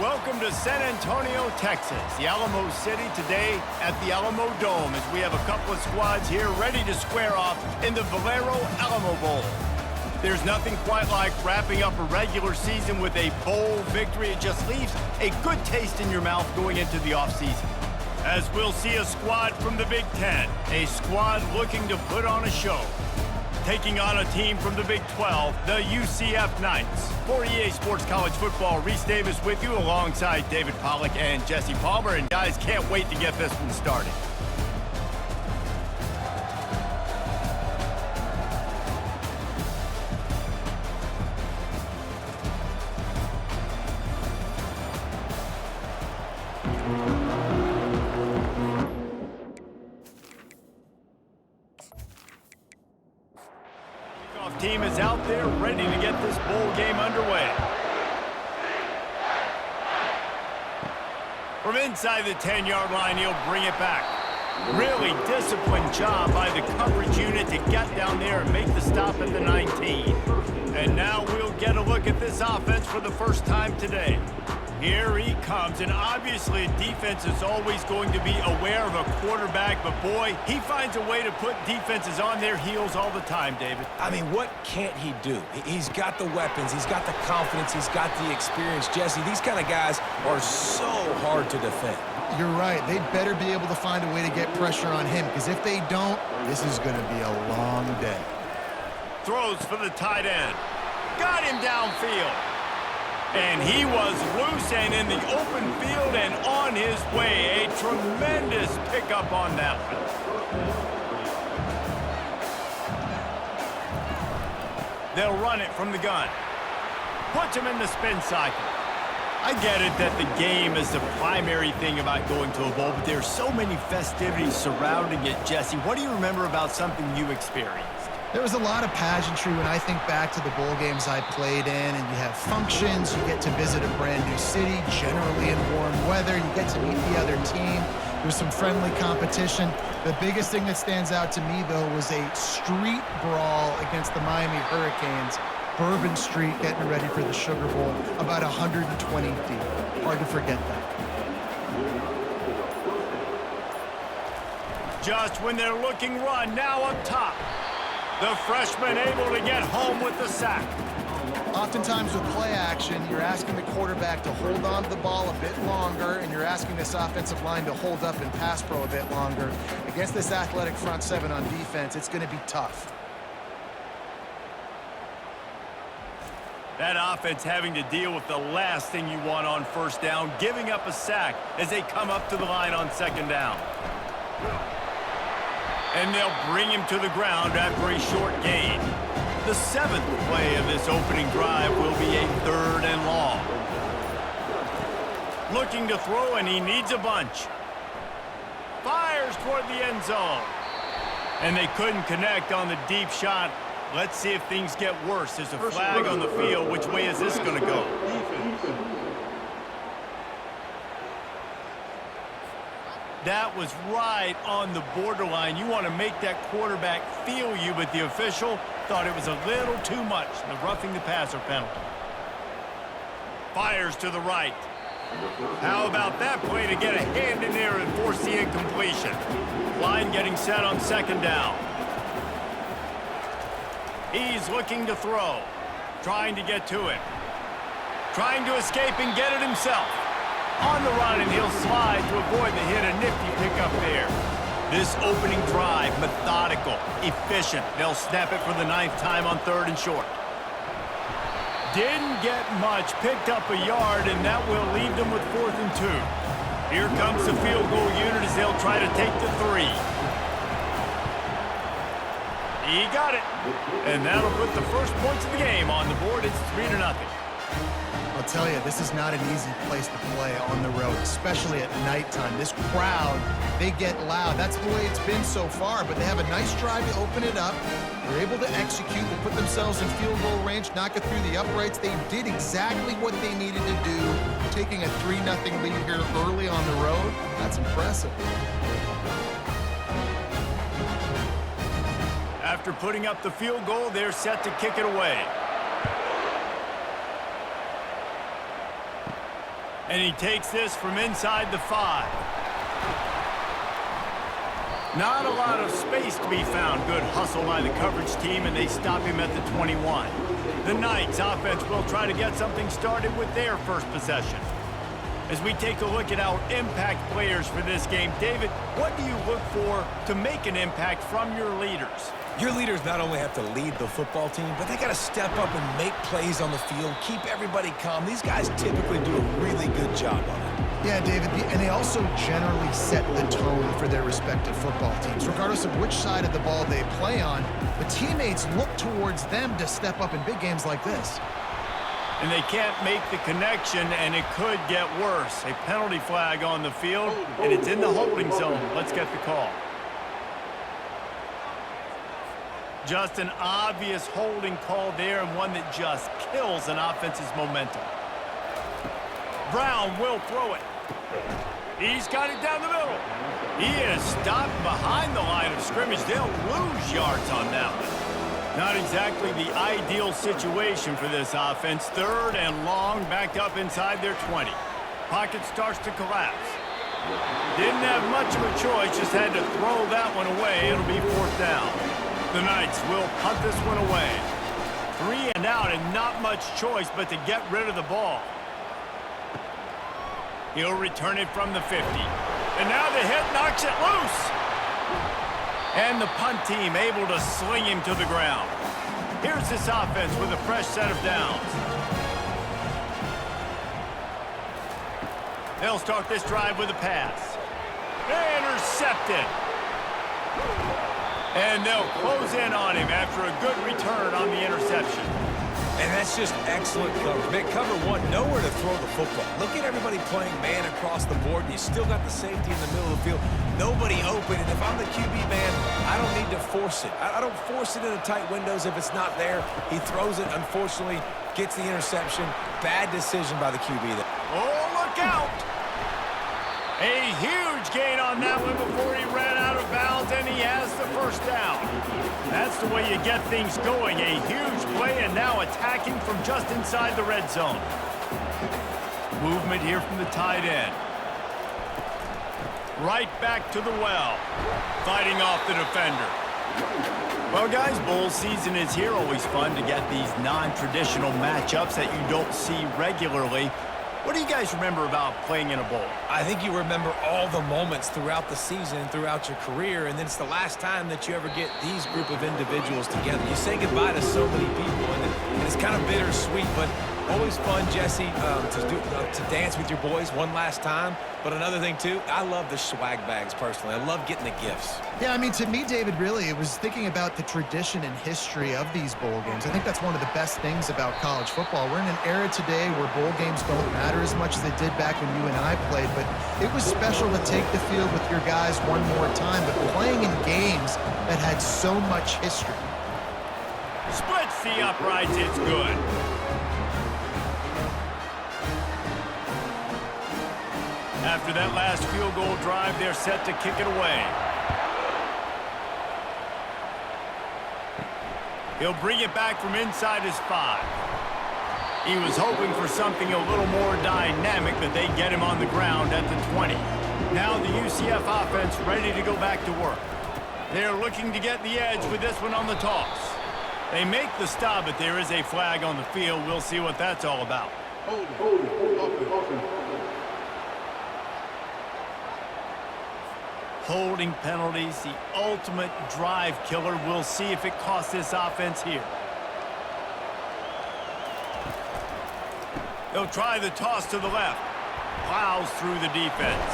Welcome to San Antonio, Texas, the Alamo City today at the Alamo Dome as we have a couple of squads here ready to square off in the Valero Alamo Bowl. There's nothing quite like wrapping up a regular season with a bowl victory. It just leaves a good taste in your mouth going into the offseason. As we'll see a squad from the Big Ten, a squad looking to put on a show. Taking on a team from the Big 12, the UCF Knights. For EA Sports College Football, Reese Davis with you alongside David Pollack and Jesse Palmer. And guys, can't wait to get this one started. Team is out there ready to get this bowl game underway. From inside the 10-yard line, he'll bring it back. Really disciplined job by the coverage unit to get down there and make the stop at the 19. And now we'll get a look at this offense for the first time today. Here he comes, and obviously defense is always going to be aware of a quarterback, but boy, he finds a way to put defenses on their heels all the time, David. I mean, what can't he do? He's got the weapons, he's got the confidence, he's got the experience. Jesse, these kind of guys are so hard to defend. You're right. They better be able to find a way to get pressure on him, because if they don't, this is going to be a long day. Throws for the tight end. Got him downfield. And he was loose and in the open field and on his way. A tremendous pickup on that one. They'll run it from the gun. Puts him in the spin cycle. I get it that the game is the primary thing about going to a bowl, but there's so many festivities surrounding it, Jesse. What do you remember about something you experienced? There was a lot of pageantry when I think back to the bowl games I played in, and you have functions, you get to visit a brand new city, generally in warm weather, you get to meet the other team. There's some friendly competition. The biggest thing that stands out to me, though, was a street brawl against the Miami Hurricanes. Bourbon Street getting ready for the Sugar Bowl, about 120 deep. Hard to forget that. Just when they're looking run, now up top. The freshman able to get home with the sack. Oftentimes with play action, you're asking the quarterback to hold on to the ball a bit longer, and you're asking this offensive line to hold up in pass pro a bit longer. Against this athletic front seven on defense, it's going to be tough. That offense having to deal with the last thing you want on first down, giving up a sack as they come up to the line on second down. And they'll bring him to the ground after a short gain. The seventh play of this opening drive will be a 3rd and long. Looking to throw, and he needs a bunch. Fires toward the end zone. And they couldn't connect on the deep shot. Let's see if things get worse. There's a flag on the field. Which way is this going to go? That was right on the borderline. You want to make that quarterback feel you, but the official thought it was a little too much. The roughing the passer penalty. Fires to the right. How about that play to get a hand in there and force the incompletion? Line getting set on second down. He's looking to throw. Trying to get to it. Trying to escape and get it himself. On the run, and he'll slide to avoid the hit. A nifty pickup there. This opening drive, methodical, efficient. They'll snap it for the 9th time on 3rd and short. Didn't get much, picked up a yard, and that will leave them with 4th and 2. Here comes the field goal unit as they'll try to take the 3. He got it. And that'll put the first points of the game on the board. It's 3-0. I'll tell you, this is not an easy place to play on the road, especially at nighttime. This crowd, they get loud. That's the way it's been so far, but they have a nice drive to open it up. They're able to execute. They put themselves in field goal range, knock it through the uprights. They did exactly what they needed to do, taking a 3-0 lead here early on the road. That's impressive. After putting up the field goal, they're set to kick it away. And he takes this from inside the 5. Not a lot of space to be found. Good hustle by the coverage team, and they stop him at the 21. The Knights offense will try to get something started with their first possession. As we take a look at our impact players for this game, David, what do you look for to make an impact from your leaders? Your leaders not only have to lead the football team, but they got to step up and make plays on the field, keep everybody calm. These guys typically do a really good job on it. Yeah, David, and they also generally set the tone for their respective football teams. Regardless of which side of the ball they play on, the teammates look towards them to step up in big games like this. And they can't make the connection, and it could get worse. A penalty flag on the field, and it's in the holding zone. Let's get the call. Just an obvious holding call there, and one that just kills an offense's momentum. Brown will throw it. He's got it down the middle. He is stopped behind the line of scrimmage. They'll lose yards on that one. Not exactly the ideal situation for this offense. 3rd and long, backed up inside their 20. Pocket starts to collapse. Didn't have much of a choice, just had to throw that one away. It'll be 4th down. The Knights will punt this one away. 3 and out, and not much choice but to get rid of the ball. He'll return it from the 50. And now the hit knocks it loose. And the punt team able to sling him to the ground. Here's this offense with a fresh set of downs. They'll start this drive with a pass. Intercepted. And they'll close in on him after a good return on the interception. And that's just excellent coverage. Man, cover 1, nowhere to throw the football. Look at everybody playing man across the board, and you still got the safety in the middle of the field. Nobody open, and if I'm the QB man, I don't need to force it. I don't force it into tight windows if it's not there. He throws it, unfortunately, gets the interception. Bad decision by the QB there. Oh, look out! A huge gain on that one before he ran out of bounds, and he has the first down. That's the way you get things going. A huge play, and now attacking from just inside the red zone. Movement here from the tight end. Right back to the well. Fighting off the defender. Well, guys, bowl season is here. Always fun to get these non-traditional matchups that you don't see regularly. What do you guys remember about playing in a bowl? I think you remember all the moments throughout the season and throughout your career, and then it's the last time that you ever get these group of individuals together. You say goodbye to so many people, and it's kind of bittersweet, but always fun, Jesse, to dance with your boys one last time. But another thing, too, I love the swag bags, personally. I love getting the gifts. Yeah, I mean, to me, David, really, it was thinking about the tradition and history of these bowl games. I think that's one of the best things about college football. We're in an era today where bowl games don't matter as much as they did back when you and I played, but it was special to take the field with your guys one more time, but playing in games that had so much history. Splits the uprights, it's good. After that last field goal drive, they're set to kick it away. He'll bring it back from inside his 5. He was hoping for something a little more dynamic, but they get him on the ground at the 20. Now the UCF offense ready to go back to work. They're looking to get the edge with this one on the toss. They make the stop, but there is a flag on the field. We'll see what that's all about. Holding penalties, the ultimate drive killer. We'll see if it costs this offense here. They'll try the toss to the left. Plows through the defense.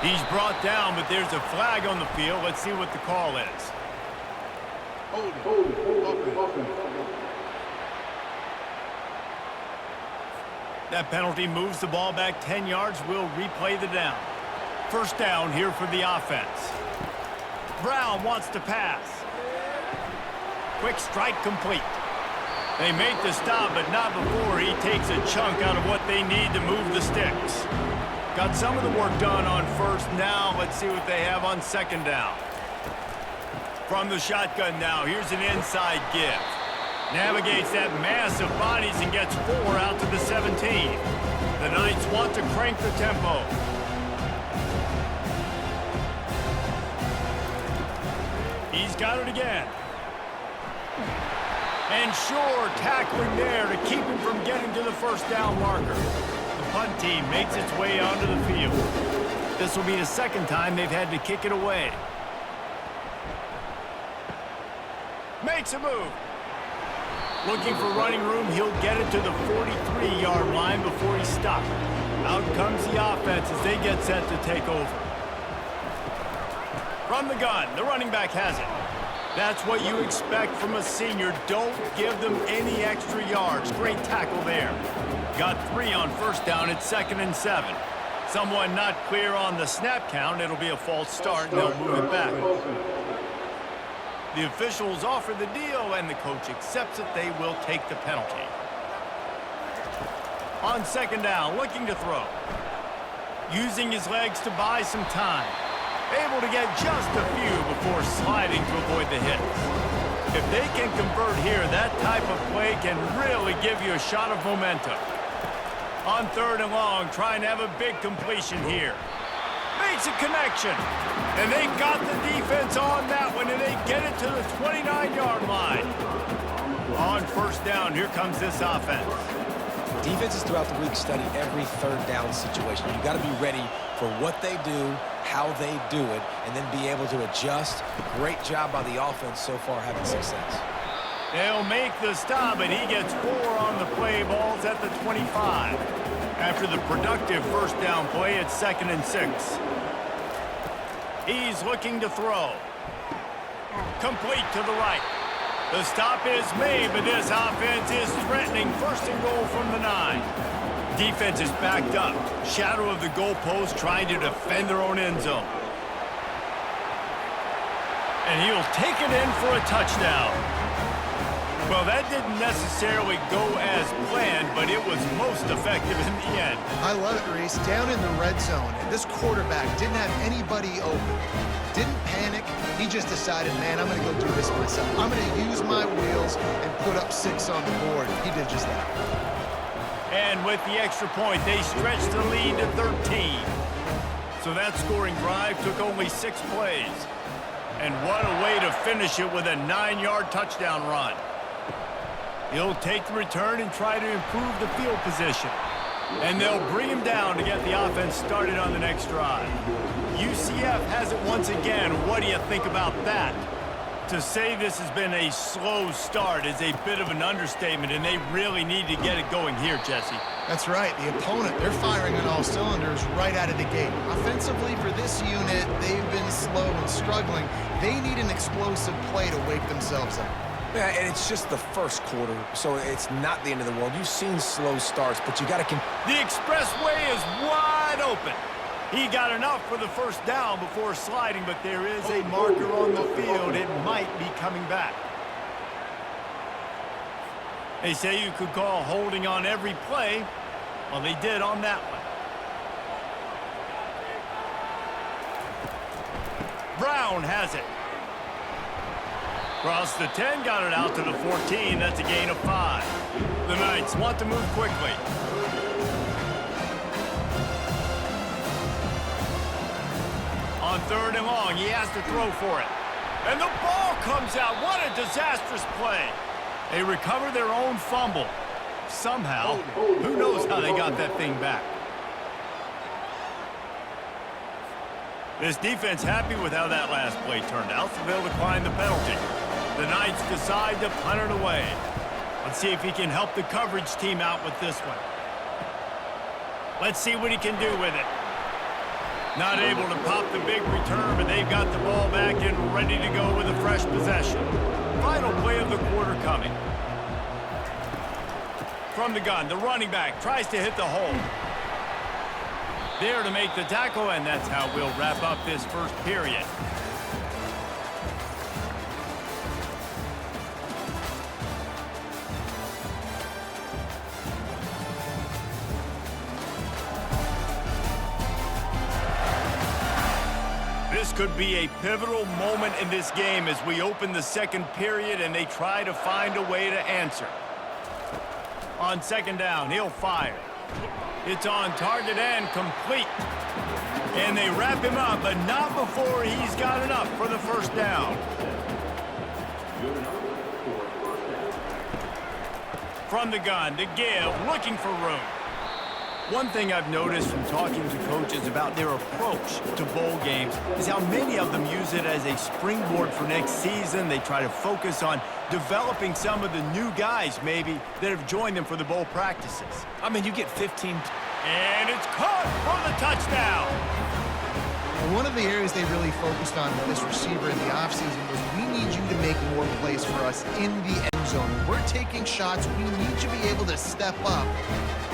He's brought down, but there's a flag on the field. Let's see what the call is. That penalty moves the ball back 10 yards. We'll replay the down. First down here for the offense. Brown wants to pass. Quick strike complete. They make the stop, but not before he takes a chunk out of what they need to move the sticks. Got some of the work done on first. Now let's see what they have on second down. From the shotgun now, here's an inside give. Navigates that mass of bodies and gets 4 out to the 17. The Knights want to crank the tempo. He's got it again. And sure, tackling there to keep him from getting to the first down marker. The punt team makes its way onto the field. This will be the second time they've had to kick it away. Makes a move. Looking for running room, he'll get it to the 43-yard line before he's stopped. Out comes the offense as they get set to take over. From the gun, the running back has it. That's what you expect from a senior. Don't give them any extra yards. Great tackle there. Got 3 on first down. It's 2nd and 7. Someone not clear on the snap count. It'll be a false start, and they'll move it back. The officials offer the deal, and the coach accepts it. They will take the penalty. On 2nd down, looking to throw. Using his legs to buy some time. Able to get just a few before sliding to avoid the hits. If they can convert here, that type of play can really give you a shot of momentum. On 3rd and long, trying to have a big completion here. Makes a connection. And they got the defense on that one, and they get it to the 29-yard line. On 1st down, here comes this offense. Defenses throughout the week study every 3rd down situation. You got to be ready for what they do, how they do it, and then be able to adjust. Great job by the offense so far having success. They'll make the stop, and he gets 4 on the play. Ball's at the 25. After the productive first down play, it's 2nd and 6. He's looking to throw. Complete to the right. The stop is made, but this offense is threatening. 1st and goal from the 9. Defense is backed up. Shadow of the goalpost trying to defend their own end zone. And he'll take it in for a touchdown. Well, that didn't necessarily go as planned, but it was most effective in the end. I love it, Reese. Down in the red zone, and this quarterback didn't have anybody open. Didn't panic. He just decided, man, I'm going to go do this myself. I'm going to use my wheels and put up 6 on the board. He did just that. And with the extra point, they stretched the lead to 13. So that scoring drive took only 6 plays. And what a way to finish it with a 9-yard touchdown run. He'll take the return and try to improve the field position. And they'll bring him down to get the offense started on the next drive. UCF has it once again. What do you think about that? To say this has been a slow start is a bit of an understatement, and they really need to get it going here, Jesse. That's right. The opponent, they're firing on all cylinders right out of the gate. Offensively, for this unit, they've been slow and struggling. They need an explosive play to wake themselves up. Yeah, and it's just the first quarter, so it's not the end of the world. You've seen slow starts, but you got to... The expressway is wide open. He got enough for the first down before sliding, but there is a marker on the field. It might be coming back. They say you could call holding on every play. Well, they did on that one. Brown has it. Across the 10, got it out to the 14. That's a gain of 5. The Knights want to move quickly. On 3rd and long, he has to throw for it. And the ball comes out. What a disastrous play. They recover their own fumble. Somehow, who knows how they got that thing back. This defense happy with how that last play turned out, so they'll decline the penalty. The Knights decide to punt it away. Let's see if he can help the coverage team out with this one. Let's see what he can do with it. Not able to pop the big return, but they've got the ball back and ready to go with a fresh possession. Final play of the quarter coming. From the gun, the running back tries to hit the hole. There to make the tackle, and that's how we'll wrap up this first period. This could be a pivotal moment in this game as we open the second period and they try to find a way to answer. On 2nd down, he'll fire. It's on target and complete. And they wrap him up, but not before he's got enough for the first down. From the gun to give, looking for room. One thing I've noticed from talking to coaches about their approach to bowl games is how many of them use it as a springboard for next season. They try to focus on developing some of the new guys, maybe, that have joined them for the bowl practices. I mean, you get 15. And it's caught for the touchdown. One of the areas they really focused on with this receiver in the offseason was we need you to make more plays for us in the end zone. When we're taking shots, we need you to be able to step up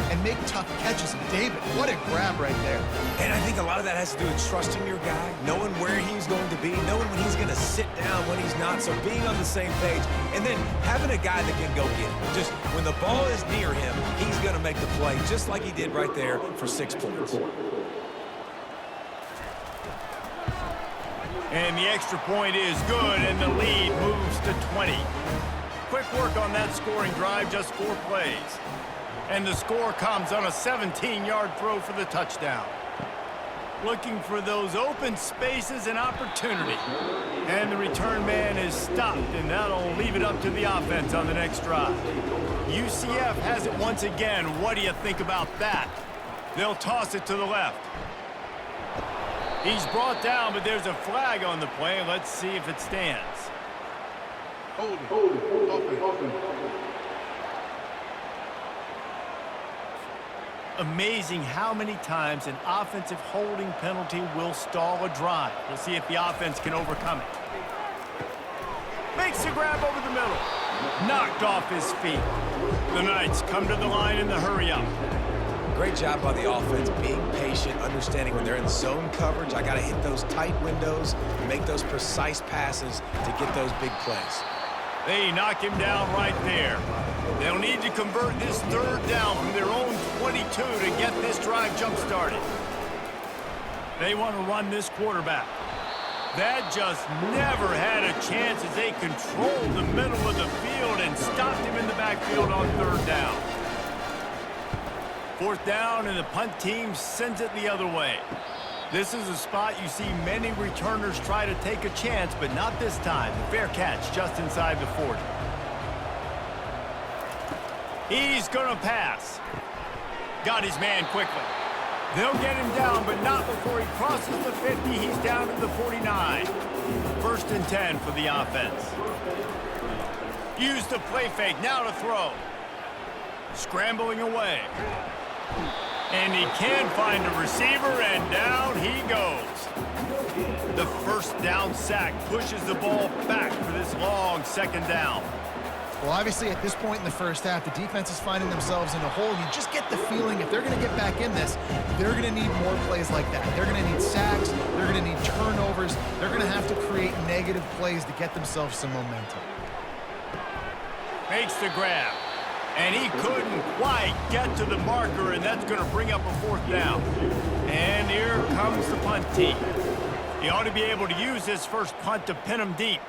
and make tough catches. And David, what a grab right there. And I think a lot of that has to do with trusting your guy, knowing where he's going to be, knowing when he's going to sit down, when he's not, so being on the same page, and then having a guy that can go get it. Just when the ball is near him, he's going to make the play, just like he did right there for 6 points. And the extra point is good, and the lead moves to 20. Quick work on that scoring drive, just 4 plays. And the score comes on a 17-yard throw for the touchdown. Looking for those open spaces and opportunity. And the return man is stopped, and that'll leave it up to the offense on the next drive. UCF has it once again. What do you think about that? They'll toss it to the left. He's brought down, but there's a flag on the play. Let's see if it stands. Hold it. Open. Amazing how many times an offensive holding penalty will stall a drive. We'll see if the offense can overcome it. Makes the grab over the middle. Knocked off his feet. The Knights come to the line in the hurry-up. Great job by the offense, being patient, understanding when they're in zone coverage, I got to hit those tight windows, make those precise passes to get those big plays. They knock him down right there. They'll need to convert this third down from their own 22 to get this drive jump-started. They want to run this quarterback. That just never had a chance as they controlled the middle of the field and stopped him in the backfield on third down. Fourth down, and the punt team sends it the other way. This is a spot you see many returners try to take a chance, but not this time. The fair catch just inside the 40. He's going to pass. Got his man quickly. They'll get him down, but not before he crosses the 50. He's down to the 49. First and 10 for the offense. Use the play fake, now to throw. Scrambling away. And he can find a receiver, and down he goes. The first down sack pushes the ball back for this long second down. Well, obviously, at this point in the first half, the defense is finding themselves in a hole. You just get the feeling if they're going to get back in this, they're going to need more plays like that. They're going to need sacks. They're going to need turnovers. They're going to have to create negative plays to get themselves some momentum. Makes the grab. And he couldn't quite get to the marker, and that's going to bring up a fourth down. And here comes the punt team. He ought to be able to use this first punt to pin him deep.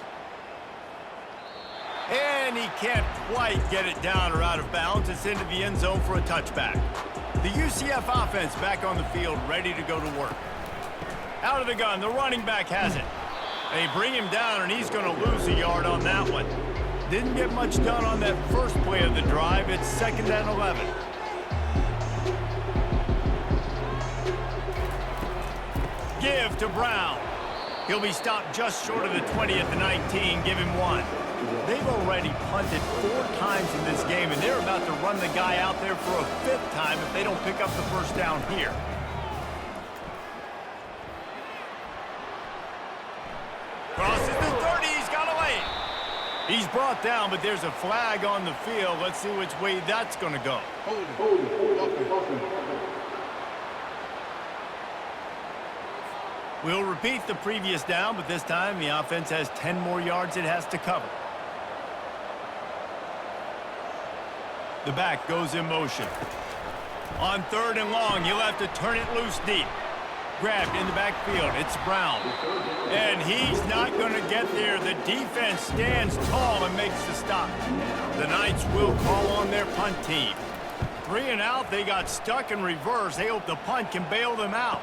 And he can't quite get it down or out of bounds. It's into the end zone for a touchback. The UCF offense back on the field, ready to go to work. Out of the gun, the running back has it. They bring him down, and he's going to lose a yard on that one. Didn't get much done on that first play of the drive. It's second and 11. Give to Brown. He'll be stopped just short of the 20 at the 19. Give him 1. They've already punted 4 times in this game, and they're about to run the guy out there for a 5th time if they don't pick up the first down here. Crosses the 30. He's got a lane. He's brought down, but there's a flag on the field. Let's see which way that's going to go. Hold it. Open. We'll repeat the previous down, but this time the offense has 10 more yards it has to cover. The back goes in motion. On third and long, you'll have to turn it loose deep. Grabbed in the backfield. It's Brown. And he's not going to get there. The defense stands tall and makes the stop. The Knights will call on their punt team. 3 and out, they got stuck in reverse. They hope the punt can bail them out.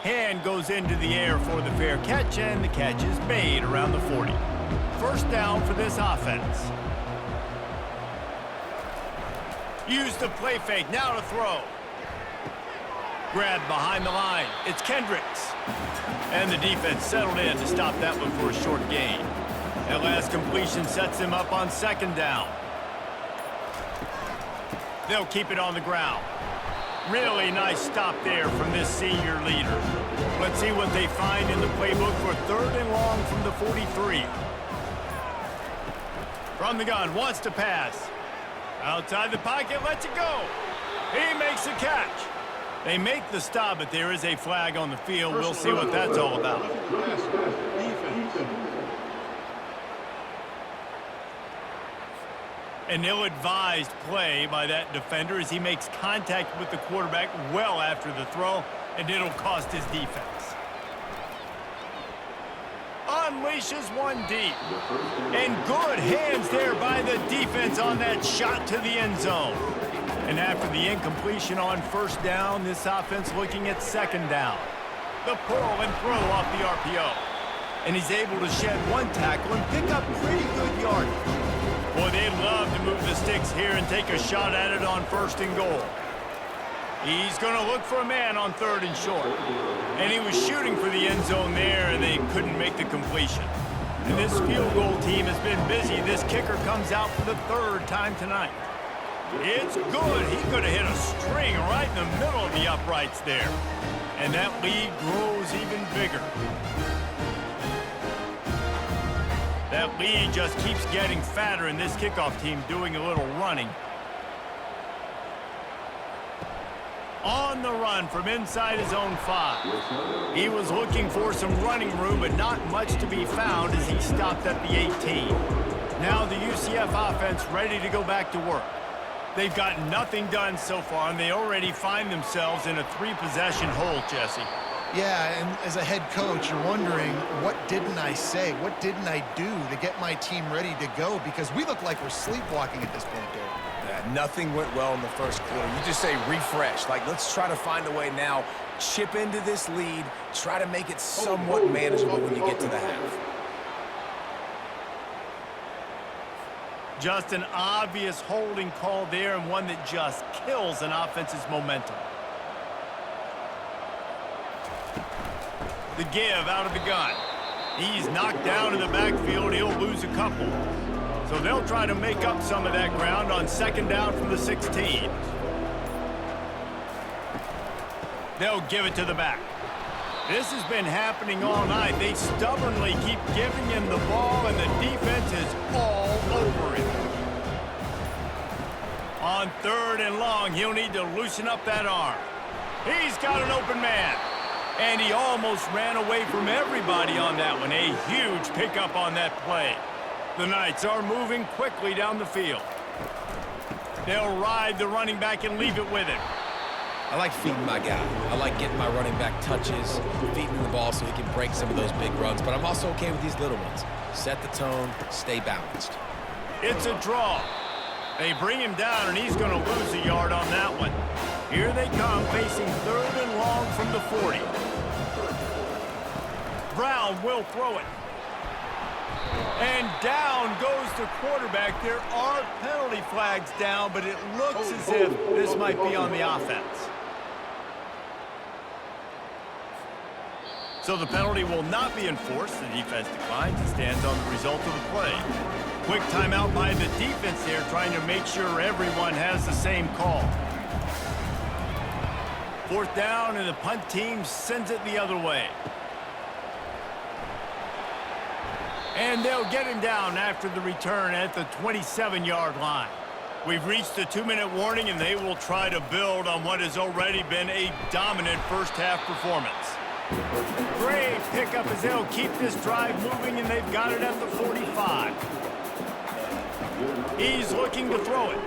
Hand goes into the air for the fair catch, and the catch is made around the 40. First down for this offense. Use the play fake, now to throw. Grabbed behind the line, it's Kendricks. And the defense settled in to stop that one for a short gain. That last completion sets him up on second down. They'll keep it on the ground. Really nice stop there from this senior leader. Let's see what they find in the playbook for 3rd and long from the 43. From the gun, wants to pass. Outside the pocket, lets it go. He makes the catch. They make the stop, but there is a flag on the field. We'll see what that's all about. An ill-advised play by that defender as he makes contact with the quarterback well after the throw, and it'll cost his defense. Unleashes one deep. And good hands there by the defense on that shot to the end zone. And after the incompletion on first down, this offense looking at second down. The pull and throw off the RPO. And he's able to shed one tackle and pick up pretty good yardage. Boy, they'd love to move the sticks here and take a shot at it on 1st and goal. He's going to look for a man on 3rd and short. And he was shooting for the end zone there, and they couldn't make the completion. And this field goal team has been busy. This kicker comes out for the 3rd time tonight. It's good. He could have hit a string right in the middle of the uprights there. And that lead grows even bigger. That lead just keeps getting fatter, and this kickoff team doing a little running. On the run from inside his own 5. He was looking for some running room, but not much to be found as he stopped at the 18. Now the UCF offense ready to go back to work. They've gotten nothing done so far, and they already find themselves in a 3-possession hole, Jesse. Yeah, and as a head coach, you're wondering, what didn't I say? What didn't I do to get my team ready to go? Because we look like we're sleepwalking at this point, Dave. Yeah, nothing went well in the first quarter. You just say refresh. Like, let's try to find a way now. Chip into this lead. Try to make it somewhat manageable when you get to the half. Just an obvious holding call there, and one that just kills an offense's momentum. The give out of the gun. He's knocked down in the backfield. He'll lose a couple. So they'll try to make up some of that ground on 2nd down from the 16. They'll give it to the back. This has been happening all night. They stubbornly keep giving him the ball, and the defense is all over it. On 3rd and long, he'll need to loosen up that arm. He's got an open man. And he almost ran away from everybody on that one. A huge pickup on that play. The Knights are moving quickly down the field. They'll ride the running back and leave it with him. I like feeding my guy. I like getting my running back touches, feeding him the ball so he can break some of those big runs. But I'm also okay with these little ones. Set the tone, stay balanced. It's a draw. They bring him down, and he's going to lose a yard on that one. Here they come, facing 3rd and long from the 40. Brown will throw it. And down goes the quarterback. There are penalty flags down, but it looks as if this might be on the offense. So the penalty will not be enforced. The defense declines and stands on the result of the play. Quick timeout by the defense there, trying to make sure everyone has the same call. 4th down, and the punt team sends it the other way. And they'll get him down after the return at the 27-yard line. We've reached the 2-minute warning, and they will try to build on what has already been a dominant first-half performance. Great pickup as they'll keep this drive moving, and they've got it at the 45. He's looking to throw it.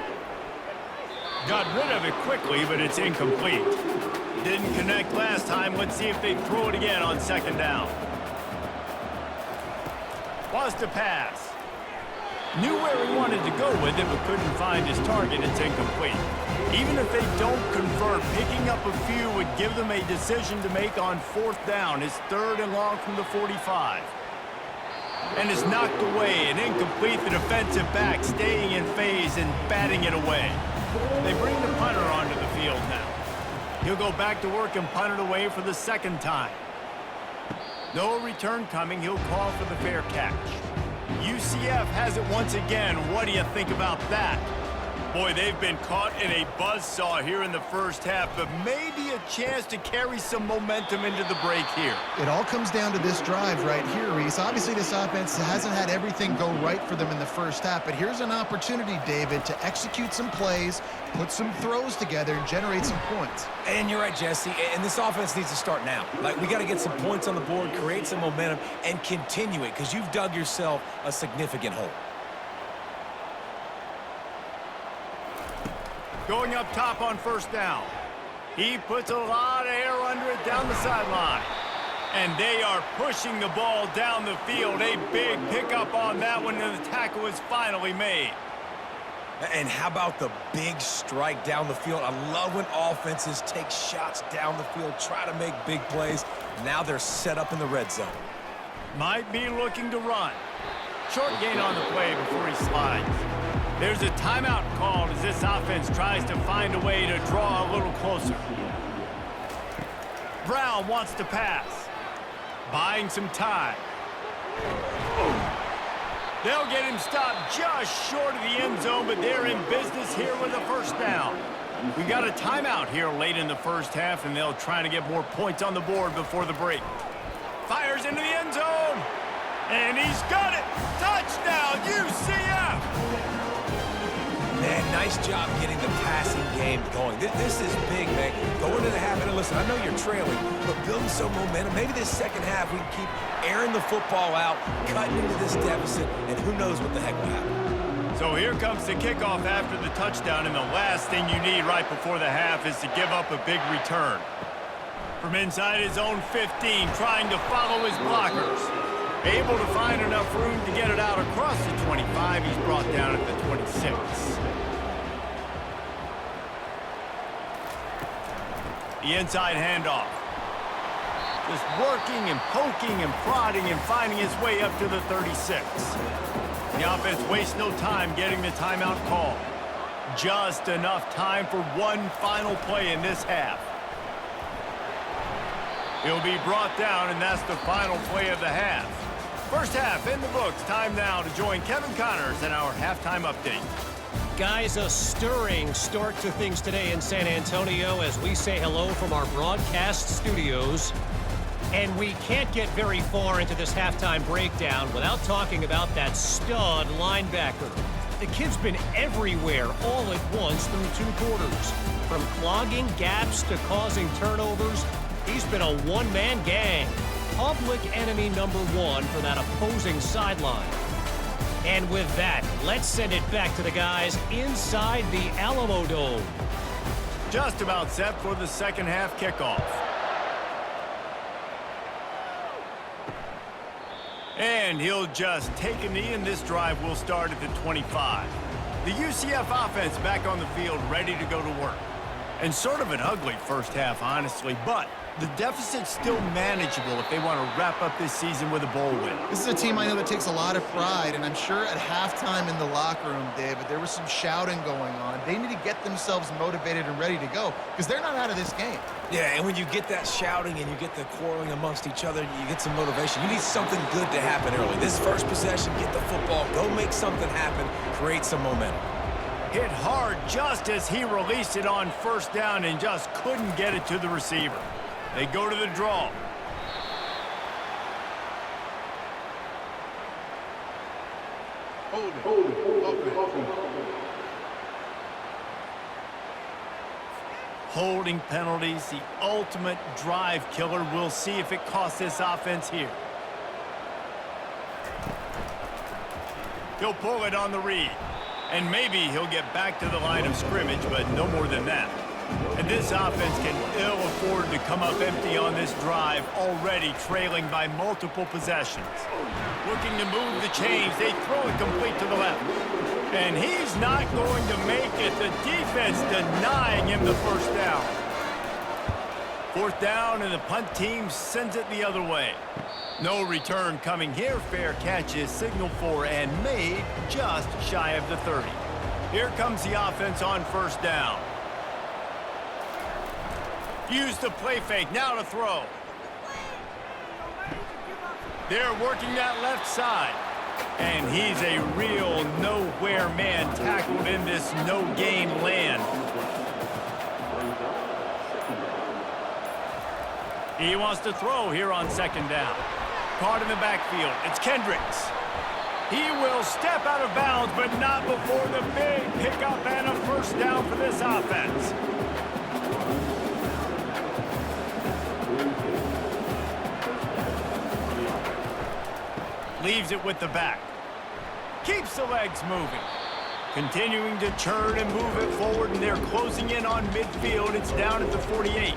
Got rid of it quickly, but it's incomplete. Didn't connect last time. Let's see if they throw it again on 2nd down. Was to pass. Knew where he wanted to go with it, but couldn't find his target. It's incomplete. Even if they don't convert, picking up a few would give them a decision to make on 4th down. It's 3rd and long from the 45. And it's knocked away and incomplete. The defensive back staying in phase and batting it away. They bring the punter onto the field now. He'll go back to work and punt it away for the 2nd time. No return coming. He'll call for the fair catch. UCF has it once again. What do you think about that? Boy, they've been caught in a buzzsaw here in the first half, but maybe a chance to carry some momentum into the break here. It all comes down to this drive right here, Reese. Obviously, this offense hasn't had everything go right for them in the first half, but here's an opportunity, David, to execute some plays, put some throws together, and generate some points. And you're right, Jesse, and this offense needs to start now. Like, we got to get some points on the board, create some momentum, and continue it, because you've dug yourself a significant hole. Going up top on 1st down. He puts a lot of air under it down the sideline. And they are pushing the ball down the field. A big pickup on that one, and the tackle is finally made. And how about the big strike down the field? I love when offenses take shots down the field, try to make big plays. Now they're set up in the red zone. Might be looking to run. Short gain on the play before he slides. There's a timeout called as this offense tries to find a way to draw a little closer. Brown wants to pass. Buying some time. They'll get him stopped just short of the end zone, but they're in business here with a 1st down. We got a timeout here late in the first half, and they'll try to get more points on the board before the break. Fires into the end zone. And he's got it. Touchdown, UCF! Man, nice job getting the passing game going. This is big, man. Go into the half, and listen, I know you're trailing, but building some momentum. Maybe this second half we can keep airing the football out, cutting into this deficit, and who knows what the heck will happen. So here comes the kickoff after the touchdown, and the last thing you need right before the half is to give up a big return. From inside his own 15, trying to follow his blockers. Able to find enough room to get it out across the 25. He's brought down at the 26. The inside handoff. Just working and poking and prodding and finding his way up to the 36. The offense wastes no time getting the timeout call. Just enough time for one final play in this half. He'll be brought down, and that's the final play of the half. First half in the books. Time now to join Kevin Connors in our halftime update. Guys, a stirring start to things today in San Antonio as we say hello from our broadcast studios. And we can't get very far into this halftime breakdown without talking about that stud linebacker. The kid's been everywhere all at once through 2 quarters. From clogging gaps to causing turnovers, he's been a one-man gang. Public enemy number 1 for that opposing sideline. And with that, let's send it back to the guys inside the Alamo Dome. Just about set for the second half kickoff. And he'll just take a knee, and this drive will start at the 25. The UCF offense back on the field, ready to go to work. And sort of an ugly first half, honestly, but the deficit's still manageable if they want to wrap up this season with a bowl win. This is a team I know that takes a lot of pride, and I'm sure at halftime in the locker room, David, there was some shouting going on. They need to get themselves motivated and ready to go because they're not out of this game. Yeah, and when you get that shouting and you get the quarreling amongst each other, you get some motivation. You need something good to happen early. This first possession, get the football, go make something happen, create some momentum. Hit hard just as he released it on first down and just couldn't get it to the receiver. They go to the draw. Hold it. Holding penalties, the ultimate drive killer. We'll see if it costs this offense here. He'll pull it on the read. And maybe he'll get back to the line of scrimmage, but no more than that. And this offense can ill afford to come up empty on this drive, already trailing by multiple possessions. Looking to move the chains. They throw it complete to the left. And he's not going to make it. The defense denying him the first down. Fourth down, and the punt team sends it the other way. No return coming here. Fair catch is signaled for and made just shy of the 30. Here comes the offense on first down. Use the play fake, now to throw. They're working that left side. And he's a real nowhere man tackled in this no-gain land. He wants to throw here on second down. Caught in the backfield. It's Kendricks. He will step out of bounds, but not before the big pickup and a first down for this offense. Leaves it with the back. Keeps the legs moving. Continuing to churn and move it forward, and they're closing in on midfield. It's down at the 48.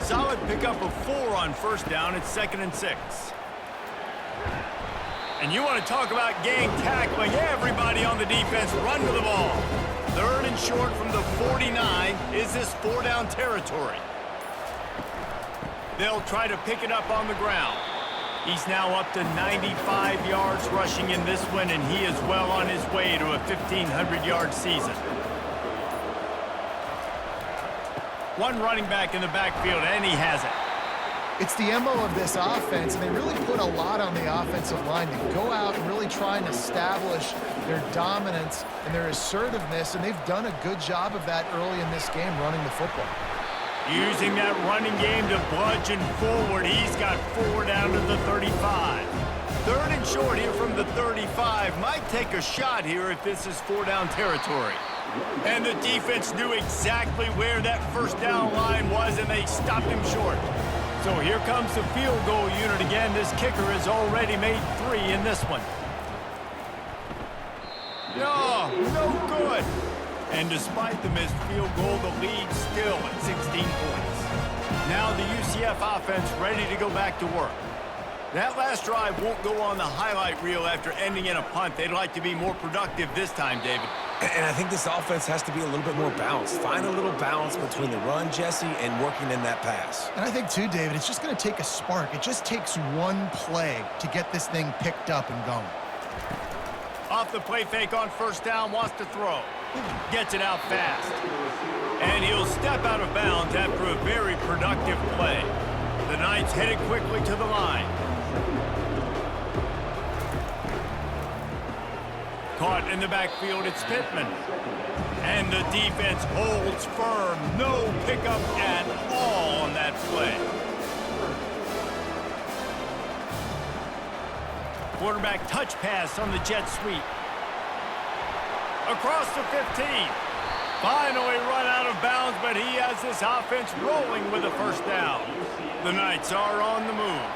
Solid pickup of 4 on first down. It's 2nd and 6. And you want to talk about gang tackling. Everybody on the defense run to the ball. 3rd and short from the 49. Is this 4-down territory? They'll try to pick it up on the ground. He's now up to 95 yards rushing in this one, and he is well on his way to a 1,500-yard season. One running back in the backfield, and he has it. It's the MO of this offense, and they really put a lot on the offensive line to go out and really try and establish their dominance and their assertiveness, and they've done a good job of that early in this game, running the football. Using that running game to bludgeon forward. He's got 4 down to the 35. 3rd and short here from the 35. Might take a shot here if this is 4-down territory. And the defense knew exactly where that first down line was, and they stopped him short. So here comes the field goal unit again. This kicker has already made 3 in this one. No good. And despite the missed field goal, the lead still at 16 points. Now the UCF offense ready to go back to work. That last drive won't go on the highlight reel after ending in a punt. They'd like to be more productive this time, David. And I think this offense has to be a little bit more balanced. Find a little balance between the run, Jesse, and working in that pass. And I think, too, David, it's just going to take a spark. It just takes one play to get this thing picked up and going. Off the play fake on first down, wants to throw. Gets it out fast. And he'll step out of bounds after a very productive play. The Knights headed quickly to the line. Caught in the backfield, it's Pittman. And the defense holds firm. No pickup at all on that play. Quarterback touch pass on the jet sweep. Across the 15. Finally run out of bounds, but he has this offense rolling with a first down. The Knights are on the move.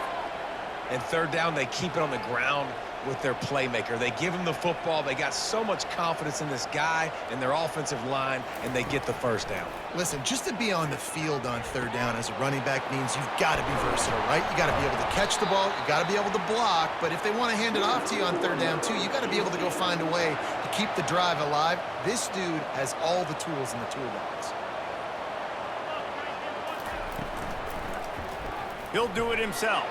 And 3rd down, they keep it on the ground with their playmaker. They give him the football. They got so much confidence in this guy and their offensive line, and they get the first down. Listen, just to be on the field on 3rd down as a running back means you've got to be versatile, right? You got to be able to catch the ball. You got to be able to block. But if they want to hand it off to you on 3rd down, too, you got to be able to go find a way to keep the drive alive. This dude has all the tools in the toolbox. He'll do it himself.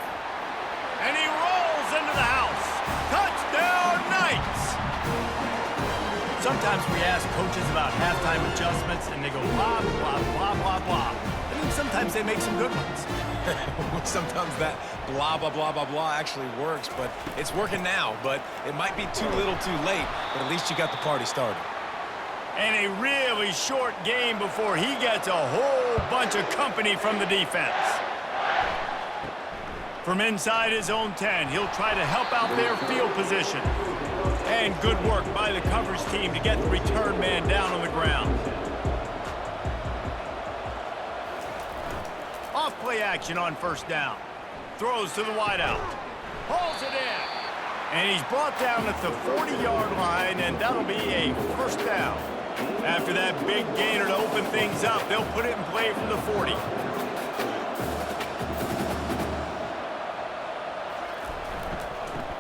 And he rolls into the house. Touchdown, Knights! Sometimes we ask coaches about halftime adjustments, and they go blah, blah, blah, blah, blah. And then sometimes they make some good ones. Sometimes that blah, blah, blah, blah, blah actually works, but it's working now. But it might be too little too late, but at least you got the party started. And a really short game before he gets a whole bunch of company from the defense. From inside his own 10, he'll try to help out their field position. And good work by the coverage team to get the return man down on the ground. Off play action on first down. Throws to the wideout. Hauls it in. And he's brought down at the 40-yard line, and that'll be a first down. After that big gainer to open things up, they'll put it in play from the 40.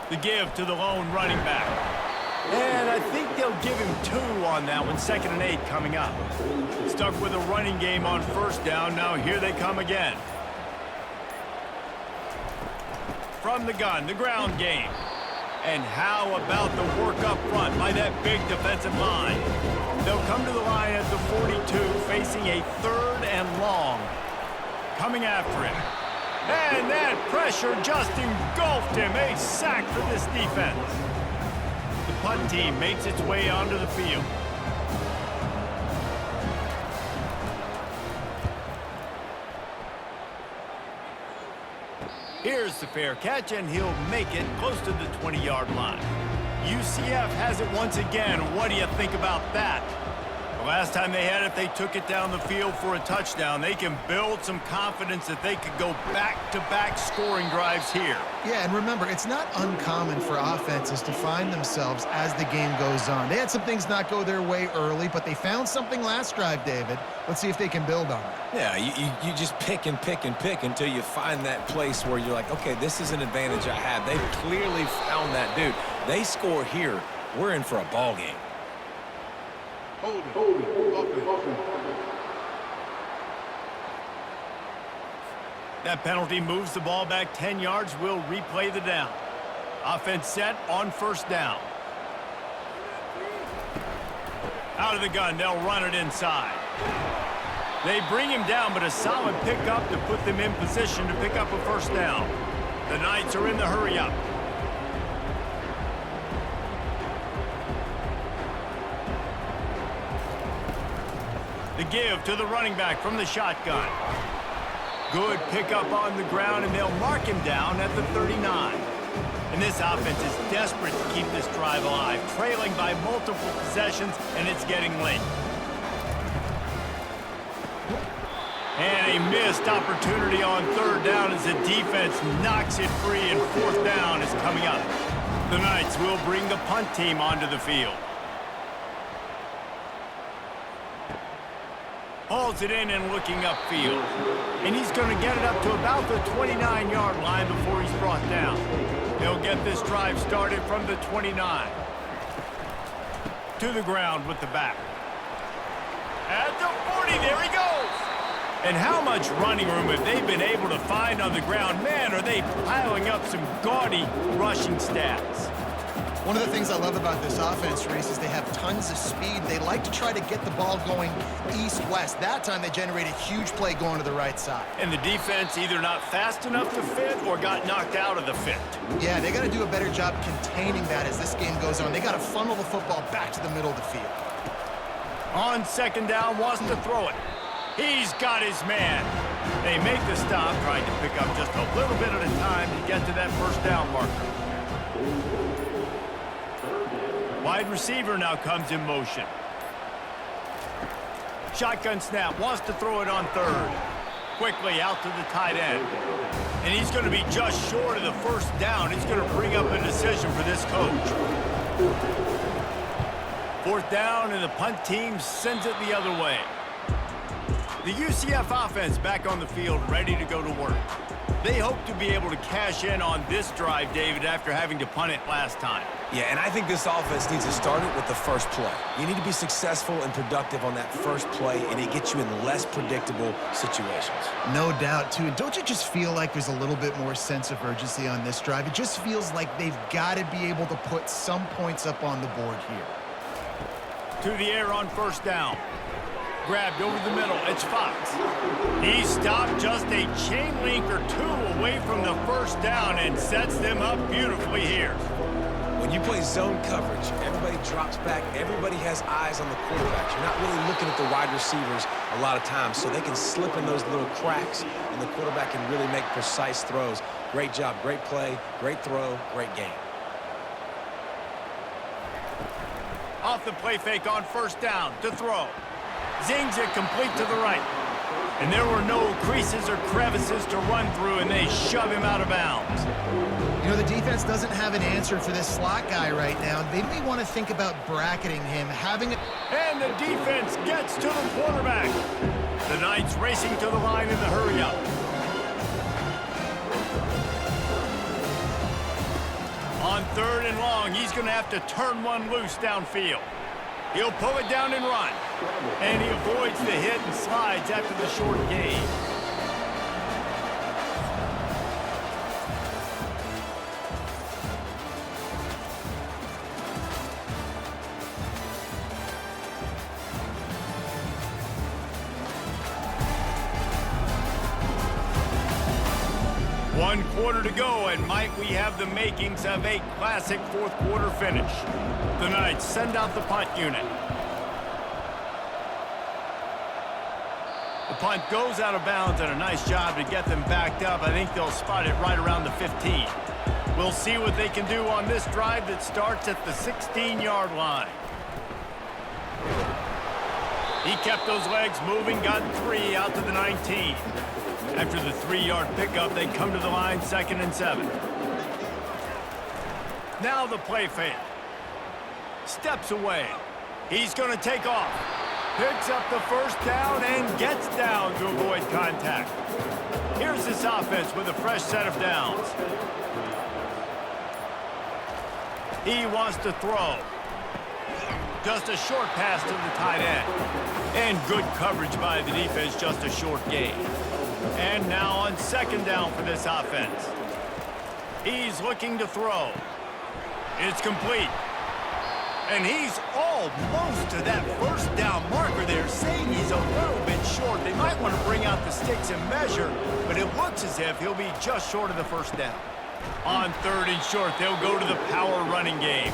The give to the lone running back. And I think they'll give him 2 on that one, 2nd and 8 coming up. Stuck with a running game on 1st down. Now here they come again. From the gun, the ground game. And how about the work up front by that big defensive line? They'll come to the line at the 42, facing a 3rd and long. Coming after him. And that pressure just engulfed him. A sack for this defense. The punt team makes its way onto the field. Here's the fair catch, and he'll make it close to the 20-yard line. UCF has it once again. What do you think about that? The last time they had it, they took it down the field for a touchdown. They can build some confidence that they could go back-to-back scoring drives here. Yeah, and remember, it's not uncommon for offenses to find themselves as the game goes on. They had some things not go their way early, but they found something last drive, David. Let's see if they can build on it. Yeah, you just pick and pick and pick until you find that place where you're like, okay, this is an advantage I have. They've clearly found that, dude. They score here, we're in for a ball game. Hold it. That penalty moves the ball back 10 yards. We'll replay the down. Offense set on 1st down. Out of the gun, they'll run it inside. They bring him down, but a solid pickup to put them in position to pick up a 1st down. The Knights are in the hurry-up. The give to the running back from the shotgun. Good pickup on the ground, and they'll mark him down at the 39. And this offense is desperate to keep this drive alive, trailing by multiple possessions, and it's getting late. And a missed opportunity on 3rd down as the defense knocks it free, and 4th down is coming up. The Knights will bring the punt team onto the field. Hauls it in and looking upfield. And he's going to get it up to about the 29-yard line before he's brought down. They'll get this drive started from the 29. To the ground with the back. At the 40, there he goes. And how much running room have they been able to find on the ground? Man, are they piling up some gaudy rushing stats. One of the things I love about this offense, Reese, is they have tons of speed. They like to try to get the ball going east-west. That time they generated a huge play going to the right side. And the defense either not fast enough to fit or got knocked out of the fit. Yeah, they got to do a better job containing that as this game goes on. They got to funnel the football back to the middle of the field. On 2nd down, wants to throw it. He's got his man. They make the stop, trying to pick up just a little bit at a time to get to that 1st down marker. Wide receiver now comes in motion. Shotgun snap, wants to throw it on 3rd. Quickly out to the tight end. And he's going to be just short of the 1st down. He's going to bring up a decision for this coach. 4th down, and the punt team sends it the other way. The UCF offense back on the field, ready to go to work. They hope to be able to cash in on this drive, David, after having to punt it last time. Yeah, and I think this offense needs to start it with the first play. You need to be successful and productive on that first play, and it gets you in less predictable situations. No doubt, too. And don't you just feel like there's a little bit more sense of urgency on this drive? It just feels like they've got to be able to put some points up on the board here. To the air on 1st down. Grabbed over the middle. It's Fox. He stopped just a chain link or 2 away from the 1st down and sets them up beautifully here. When you play zone coverage, everybody drops back. Everybody has eyes on the quarterback. You're not really looking at the wide receivers a lot of times, so they can slip in those little cracks, and the quarterback can really make precise throws. Great job, great play, great throw, great game. Off the play fake on 1st down to throw. Zings it complete to the right. And there were no creases or crevices to run through, and they shove him out of bounds. You know, the defense doesn't have an answer for this slot guy right now. They may want to think about bracketing him, having a... And the defense gets to the quarterback. The Knights racing to the line in the hurry-up. On 3rd and long, he's going to have to turn one loose downfield. He'll pull it down and run. And he avoids the hit and slides after the short gain. One quarter to go, and might we have the makings of a classic fourth quarter finish. The Knights send out the punt unit. The punt goes out of bounds, and a nice job to get them backed up. I think they'll spot it right around the 15. We'll see what they can do on this drive that starts at the 16-yard line. He kept those legs moving, got 3 out to the 19. After the 3-yard pickup, they come to the line, 2nd and 7. Now the play fake. Steps away. He's going to take off. Picks up the first down and gets down to avoid contact. Here's this offense with a fresh set of downs. He wants to throw. Just a short pass to the tight end. And good coverage by the defense, just a short gain. And now on 2nd down for this offense. He's looking to throw. It's complete. And he's almost to that first down marker there, saying he's a little bit short. They might want to bring out the sticks and measure, but it looks as if he'll be just short of the first down. On 3rd and short, they'll go to the power running game.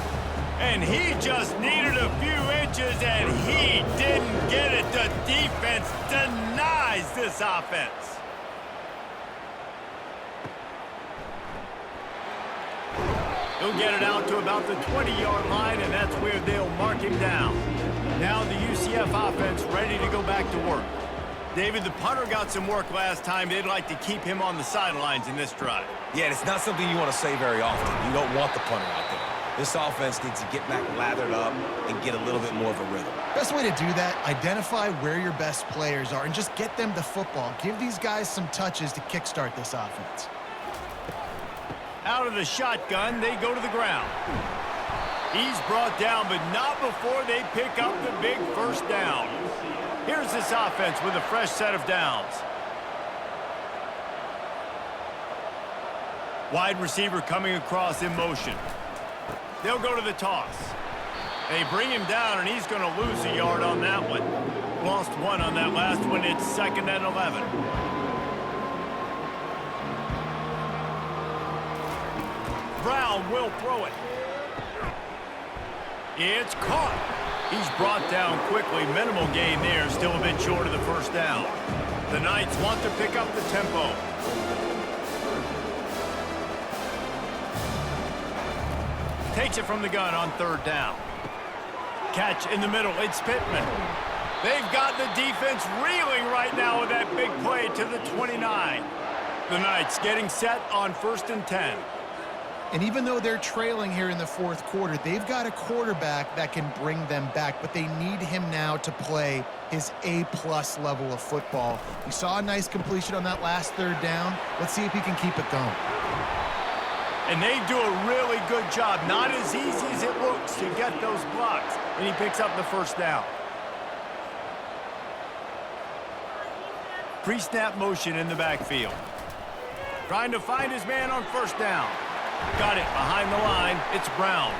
And he just needed a few inches, and he didn't get it. The defense denies this offense. He'll get it out to about the 20-yard line, and that's where they'll mark him down. Now the UCF offense ready to go back to work. David, the punter got some work last time. They'd like to keep him on the sidelines in this drive. Yeah, it's not something you want to say very often. You don't want the punter out there. This offense needs to get back lathered up and get a little bit more of a rhythm. Best way to do that, identify where your best players are and just get them the football. Give these guys some touches to kickstart this offense. Out of the shotgun, they go to the ground. He's brought down, but not before they pick up the big first down. Here's this offense with a fresh set of downs. Wide receiver coming across in motion. They'll go to the toss. They bring him down, and he's going to lose a yard on that one. Lost 1 on that last one. It's 2nd and 11. Brown will throw it. It's caught. He's brought down quickly. Minimal gain there. Still a bit short of the first down. The Knights want to pick up the tempo. Takes it from the gun on 3rd down. Catch in the middle. It's Pittman. They've got the defense reeling right now with that big play to the 29. The Knights getting set on 1st and 10. And even though they're trailing here in the 4th quarter, they've got a quarterback that can bring them back, but they need him now to play his A-plus level of football. We saw a nice completion on that last 3rd down. Let's see if he can keep it going. And they do a really good job. Not as easy as it looks to get those blocks. And he picks up the first down. Pre-snap motion in the backfield. Trying to find his man on 1st down. Got it behind the line. It's Brown.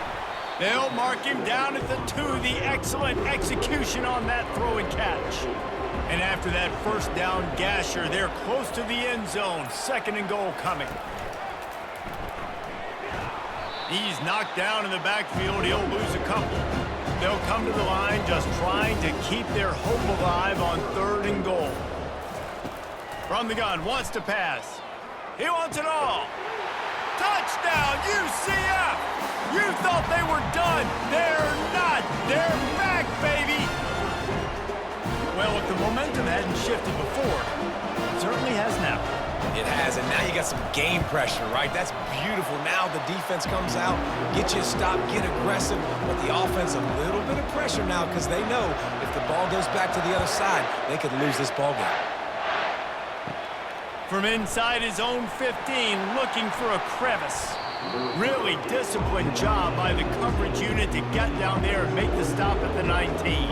They'll mark him down at the 2. The excellent execution on that throw and catch. And after that first down gasher, they're close to the end zone. 2nd and goal coming. He's knocked down in the backfield. He'll lose a couple. They'll come to the line just trying to keep their hope alive on 3rd and goal. From the gun, wants to pass. He wants it all. Touchdown, UCF! You thought they were done. They're not. They're back, baby. Well, if the momentum hadn't shifted before. It certainly has now. It has, and now you got some game pressure, right? That's beautiful. Now the defense comes out, get you a stop, get aggressive, but the offense a little bit of pressure now because they know if the ball goes back to the other side, they could lose this ball game. From inside his own 15, looking for a crevice. Really disciplined job by the coverage unit to get down there and make the stop at the 19.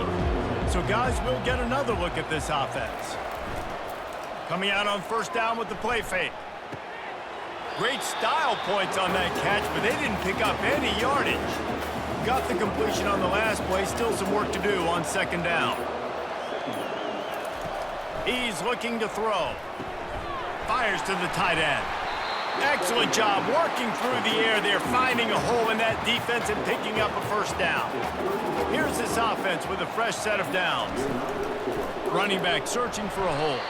So guys, we'll get another look at this offense. Coming out on first down with the play fake. Great style points on that catch, but they didn't pick up any yardage. Got the completion on the last play, still some work to do on second down. He's looking to throw. Fires to the tight end. Excellent job working through the air there, finding a hole in that defense and picking up a first down. Here's this offense with a fresh set of downs. Running back searching for a hole.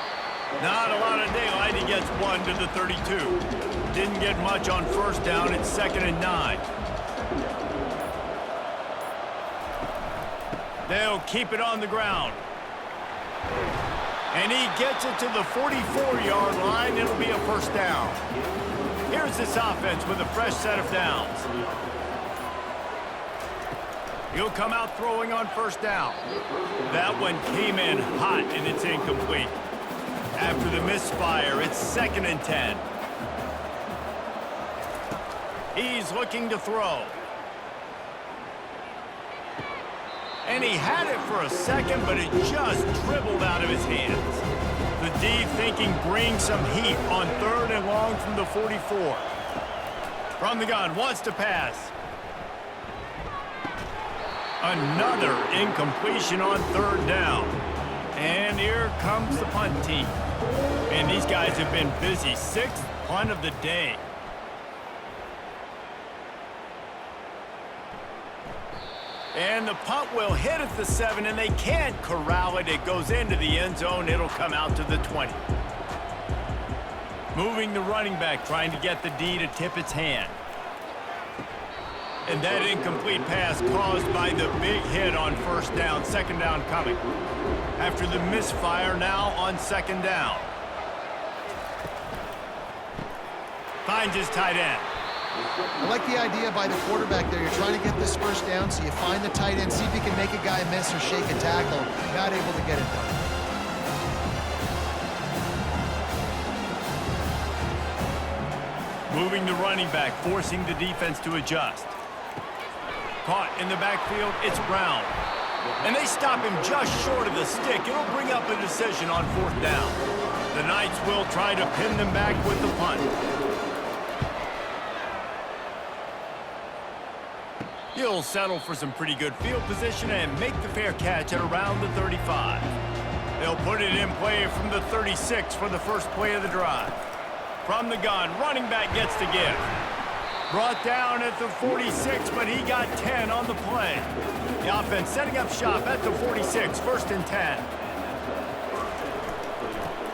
Not a lot of daylight. He gets one to the 32. Didn't get much on first down. It's 2nd and 9. They'll keep it on the ground. And he gets it to the 44-yard line. It'll be a first down. Here's this offense with a fresh set of downs. He'll come out throwing on first down. That one came in hot, and it's incomplete. After the misfire, it's 2nd and 10. He's looking to throw. And he had it for a second, but it just dribbled out of his hands. The D thinking bring some heat on 3rd and long from the 44. From the gun, wants to pass. Another incompletion on 3rd down. And here comes the punt team. And these guys have been busy. 6th punt of the day. And the punt will hit at the 7, and they can't corral it. It goes into the end zone. It'll come out to the 20. Moving the running back, trying to get the D to tip its hand. And that incomplete pass caused by the big hit on first down. 2nd down coming. After the misfire, now on 2nd down. Finds his tight end. I like the idea by the quarterback there. You're trying to get this first down, so you find the tight end, see if you can make a guy miss or shake a tackle. Not able to get it done. Moving the running back, forcing the defense to adjust. Caught in the backfield, it's Brown. And they stop him just short of the stick. It'll bring up a decision on 4th down. The Knights will try to pin them back with the punt. He'll settle for some pretty good field position and make the fair catch at around the 35. They'll put it in play from the 36 for the first play of the drive. From the gun, running back gets to give. Brought down at the 46, but he got 10 on the play. The offense setting up shop at the 46, 1st and 10.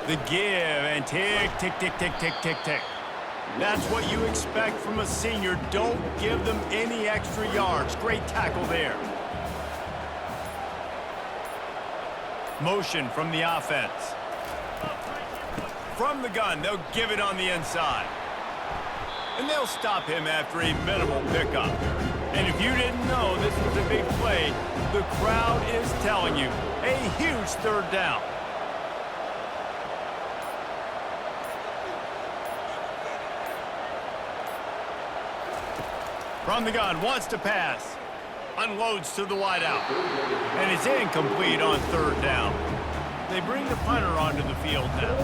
The give and tick, tick, tick, tick, tick, tick, tick. That's what you expect from a senior. Don't give them any extra yards. Great tackle there. Motion from the offense. From the gun, they'll give it on the inside. And they'll stop him after a minimal pickup. And if you didn't know this was a big play, the crowd is telling you. A huge 3rd down. From the gun, wants to pass. Unloads to the wideout. And it's incomplete on 3rd down. They bring the punter onto the field now.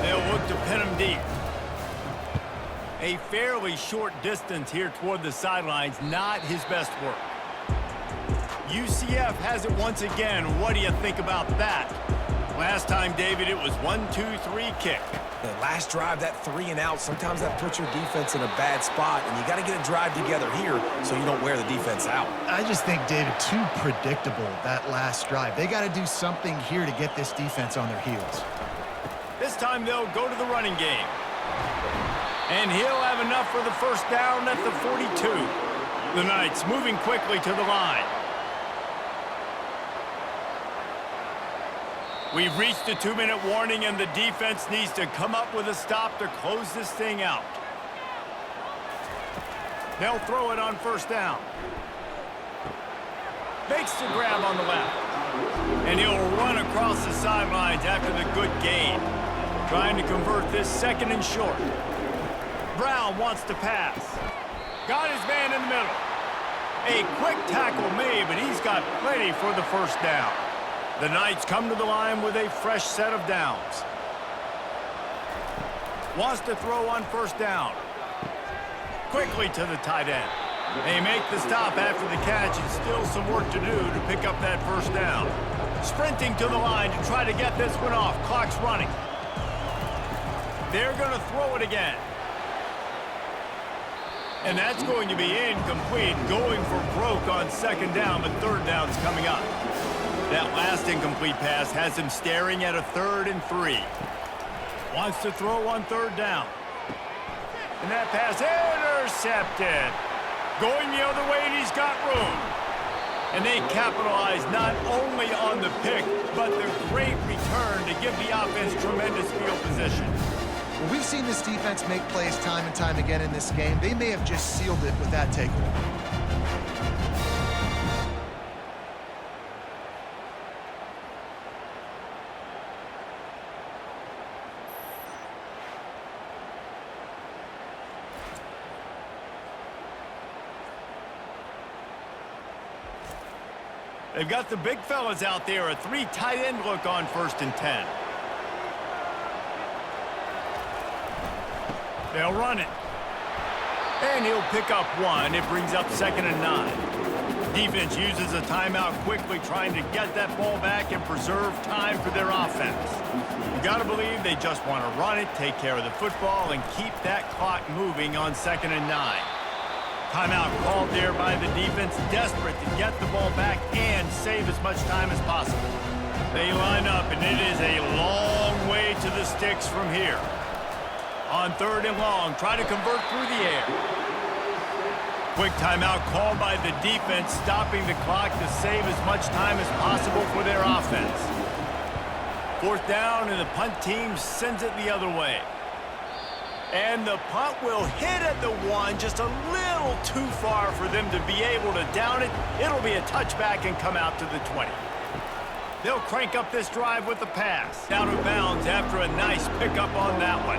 They'll look to pin him deep. A fairly short distance here toward the sidelines, not his best work. UCF has it once again. What do you think about that? Last time, David, it was 1-2-3 kick. The last drive, that 3 and out, sometimes that puts your defense in a bad spot, and you got to get a drive together here so you don't wear the defense out. I just think, David, too predictable, that last drive. They got to do something here to get this defense on their heels. This time they'll go to the running game. And he'll have enough for the first down at the 42. The Knights moving quickly to the line. We've reached the 2-minute warning, and the defense needs to come up with a stop to close this thing out. They'll throw it on first down. Makes the grab on the left. And he'll run across the sidelines after the good gain. Trying to convert this 2nd and short. Brown wants to pass. Got his man in the middle. A quick tackle made, but he's got plenty for the first down. The Knights come to the line with a fresh set of downs. Wants to throw on first down. Quickly to the tight end. They make the stop after the catch, and still some work to do to pick up that first down. Sprinting to the line to try to get this one off. Clock's running. They're going to throw it again. And that's going to be incomplete, going for broke on 2nd down, but 3rd down's coming up. That last incomplete pass has him staring at a 3rd and 3. Wants to throw on 3rd down. And that pass intercepted. Going the other way, and he's got room. And they capitalize not only on the pick, but the great return to give the offense tremendous field position. Well, we've seen this defense make plays time and time again in this game. They may have just sealed it with that takeaway. They've got the big fellas out there, a 3 tight end look on 1st and 10. They'll run it. And he'll pick up 1. It brings up 2nd and 9. Defense uses a timeout quickly, trying to get that ball back and preserve time for their offense. You got to believe they just want to run it, take care of the football, and keep that clock moving on 2nd and 9. Timeout called there by the defense, desperate to get the ball back and save as much time as possible. They line up, and it is a long way to the sticks from here. On 3rd and long, try to convert through the air. Quick timeout called by the defense, stopping the clock to save as much time as possible for their offense. 4th down, and the punt team sends it the other way. And the punt will hit at the 1, just a little too far for them to be able to down it. It'll be a touchback and come out to the 20. They'll crank up this drive with the pass. Out of bounds after a nice pickup on that one.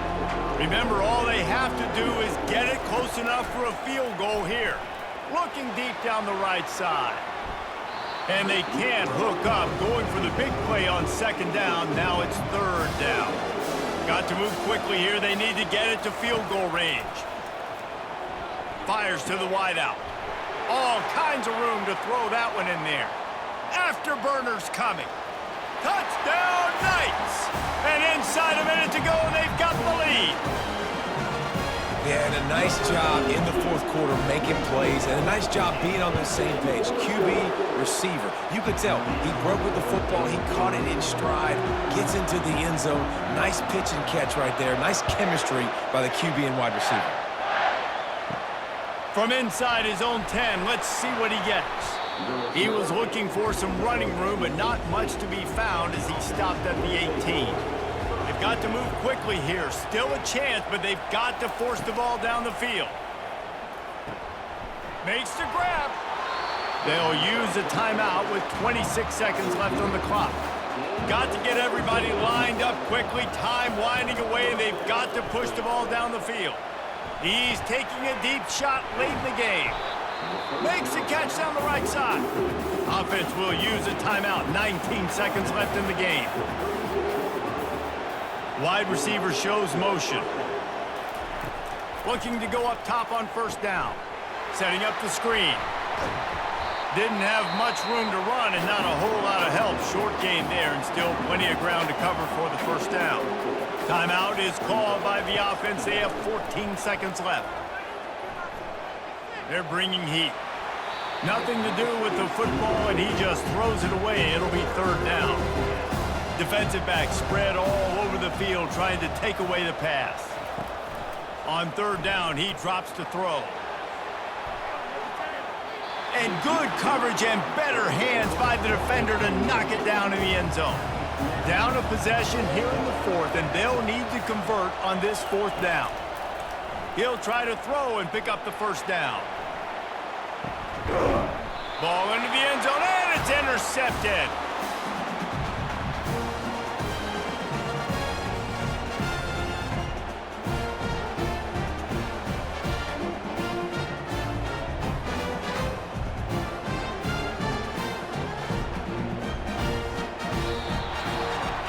Remember, all they have to do is get it close enough for a field goal here. Looking deep down the right side. And they can't hook up, going for the big play on 2nd down. Now it's 3rd down. Got to move quickly here. They need to get it to field goal range. Fires to the wideout. All kinds of room to throw that one in there. Afterburners coming. Touchdown Knights! And inside a minute to go, they've got the lead. Yeah, and a nice job in the 4th quarter making plays, and a nice job being on the same page. QB, receiver. You could tell he broke with the football. He caught it in stride, gets into the end zone. Nice pitch and catch right there. Nice chemistry by the QB and wide receiver. From inside his own 10, let's see what he gets. He was looking for some running room, but not much to be found as he stopped at the 18. They've got to move quickly here. Still a chance, but they've got to force the ball down the field. Makes the grab. They'll use a timeout with 26 seconds left on the clock. Got to get everybody lined up quickly. Time winding away, and they've got to push the ball down the field. He's taking a deep shot late in the game. Makes the catch down the right side. Offense will use a timeout. 19 seconds left in the game. Wide receiver shows motion. Looking to go up top on 1st down. Setting up the screen. Didn't have much room to run and not a whole lot of help. Short gain there and still plenty of ground to cover for the 1st down. Timeout is called by the offense. They have 14 seconds left. They're bringing heat. Nothing to do with the football, and he just throws it away. It'll be 3rd down. Defensive back spread all over the field trying to take away the pass. On 3rd down, he drops to throw. And good coverage and better hands by the defender to knock it down in the end zone. Down a possession here in the fourth, and they'll need to convert on this fourth down. He'll try to throw and pick up the first down. Ball into the end zone, and it's intercepted.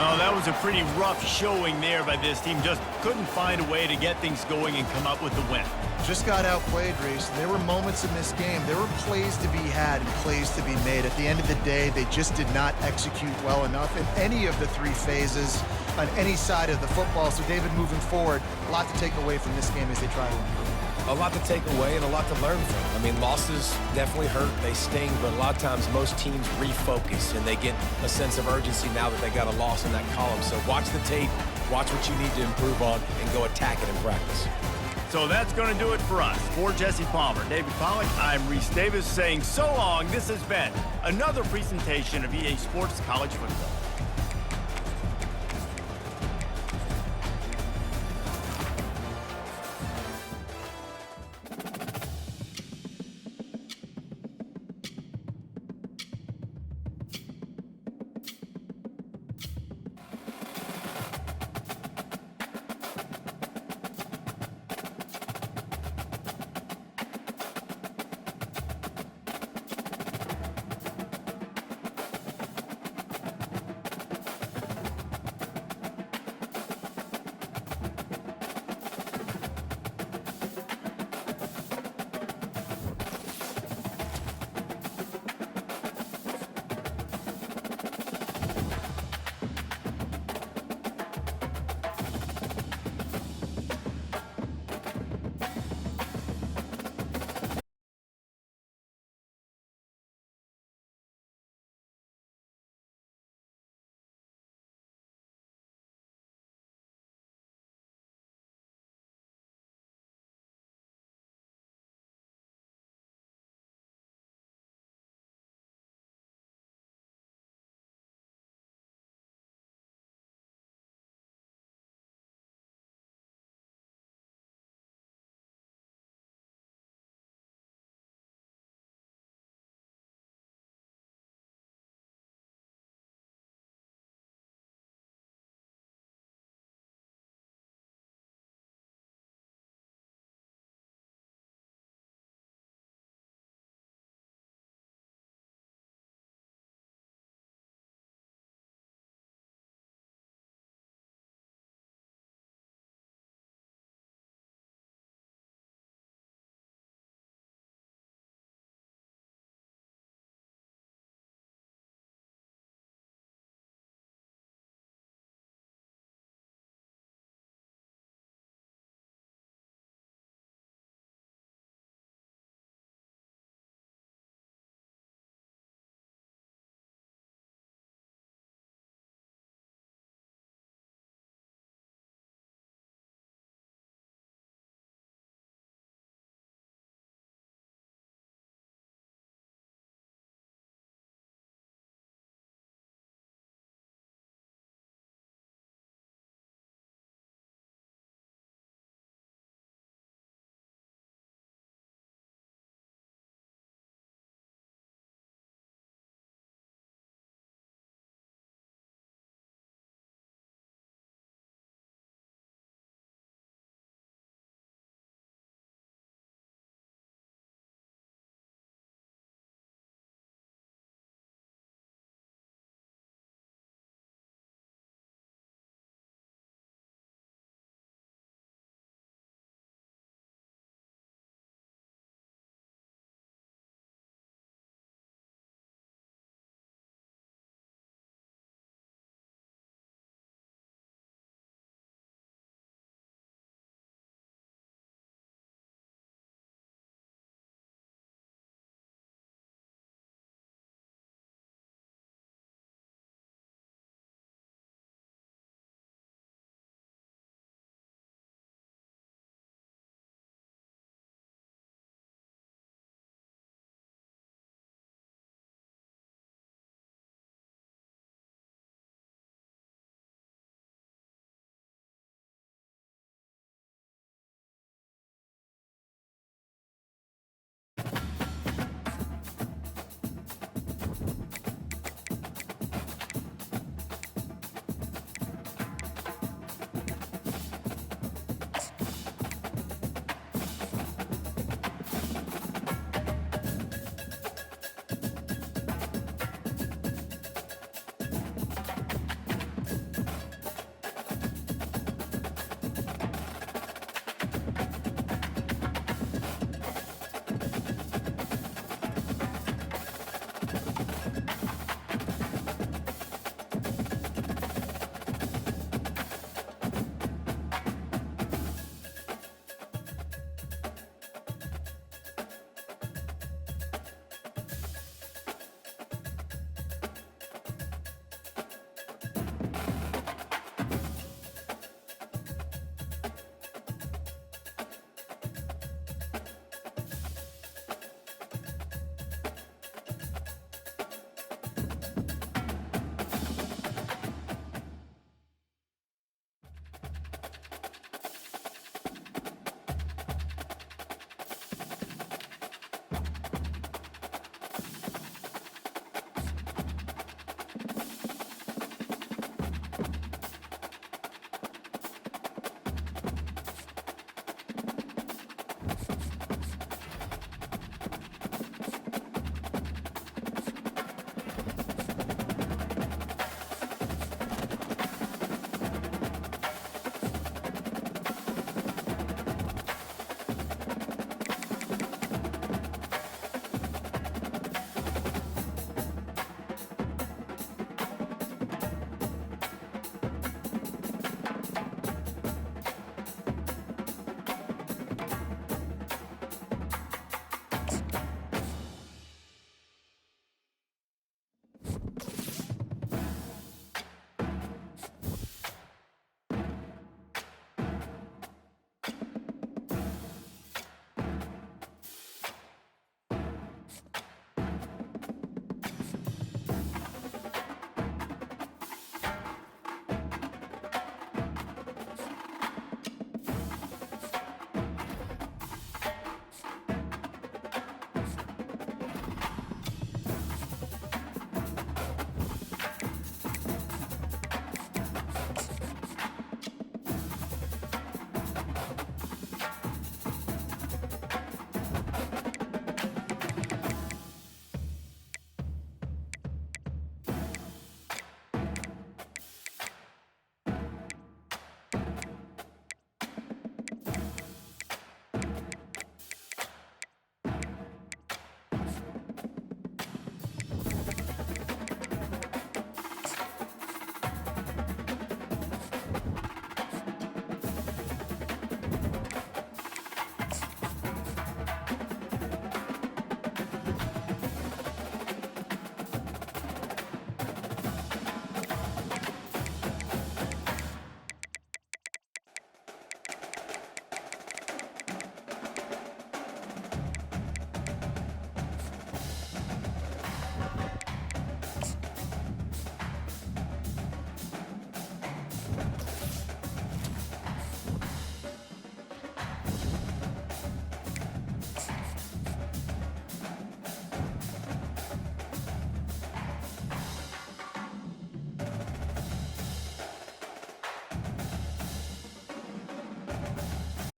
Oh, that was a pretty rough showing there by this team. Just couldn't find a way to get things going and come up with the win. Just got outplayed, Reese. There were moments in this game. There were plays to be had and plays to be made. At the end of the day, they just did not execute well enough in any of the three phases on any side of the football. So, David, moving forward, a lot to take away from this game as they try to improve. A lot to take away and a lot to learn from. I mean, losses definitely hurt, they sting, but a lot of times most teams refocus and they get a sense of urgency now that they got a loss in that column. So watch the tape, watch what you need to improve on, and go attack it in practice. So that's going to do it for us. For Jesse Palmer, David Pollack, I'm Reese Davis saying so long. This has been another presentation of EA Sports College Football.